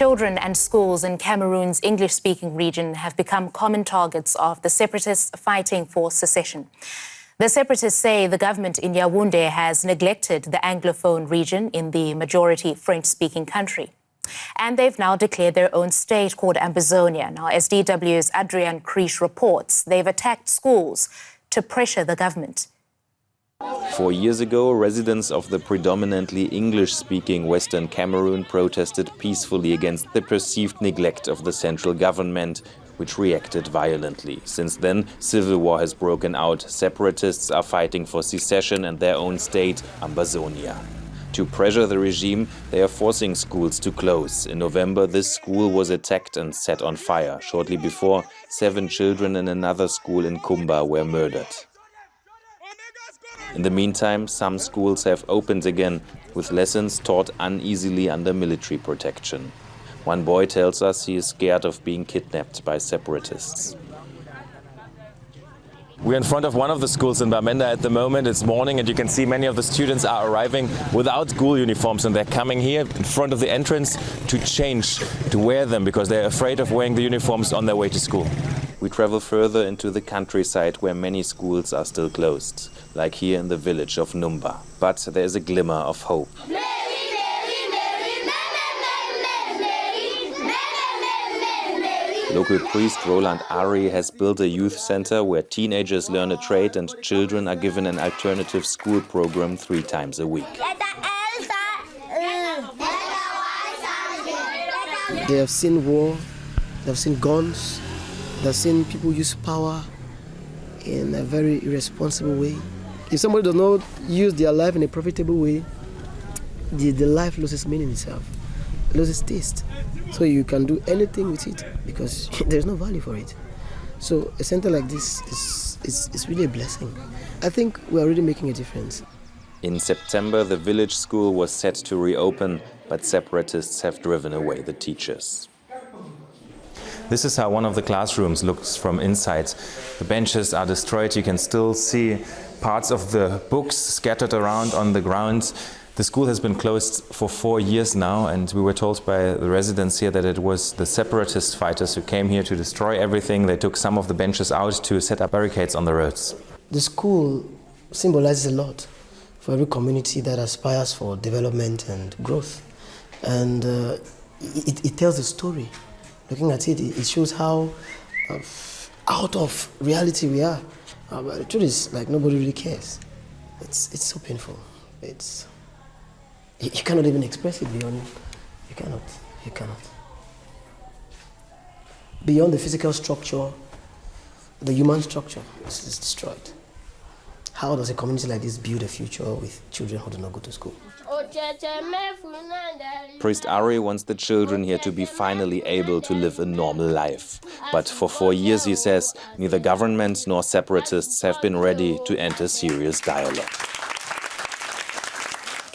Children and schools in Cameroon's English-speaking region have become common targets of the separatists fighting for secession. The separatists say the government in Yaounde has neglected the anglophone region in the majority French-speaking country. And they've now declared their own state called Ambazonia. Now, as DW's Adrian Kriesch reports, they've attacked schools to pressure the government. 4 years ago, residents of the predominantly English-speaking Western Cameroon protested peacefully against the perceived neglect of the central government, which reacted violently. Since then, civil war has broken out. Separatists are fighting for secession and their own state, Ambazonia. To pressure the regime, they are forcing schools to close. In November, this school was attacked and set on fire. Shortly before, 7 children in another school in Kumba were murdered. In the meantime, some schools have opened again, with lessons taught uneasily under military protection. One boy tells us he is scared of being kidnapped by separatists. We're in front of one of the schools in Bamenda at the moment. It's morning and you can see many of the students are arriving without school uniforms, and they're coming here in front of the entrance to change, to wear them, because they're afraid of wearing the uniforms on their way to school. We travel further into the countryside where many schools are still closed, like here in the village of Numba. But there is a glimmer of hope. Local priest Roland Ari has built a youth center where teenagers learn a trade and children are given an alternative school program 3 times a week. They have seen war, they have seen guns, they have seen people use power in a very irresponsible way. If somebody does not use their life in a profitable way, the life loses meaning itself, loses taste. So you can do anything with it because there's no value for it. So a center like this is really a blessing. I think we're already making a difference. In September, the village school was set to reopen, but separatists have driven away the teachers. This is how one of the classrooms looks from inside. The benches are destroyed. You can still see parts of the books scattered around on the ground. The school has been closed for 4 years now, and we were told by the residents here that it was the separatist fighters who came here to destroy everything. They took some of the benches out to set up barricades on the roads. The school symbolizes a lot for every community that aspires for development and growth. And it tells a story. Looking at it, it shows how out of reality we are. But the truth is, like, nobody really cares. It's so painful. You cannot even express it beyond. You cannot. Beyond the physical structure, the human structure is destroyed. How does a community like this build a future with children who do not go to school? Priest Ari wants the children here to be finally able to live a normal life. But for 4 years, he says, neither government nor separatists have been ready to enter serious dialogue.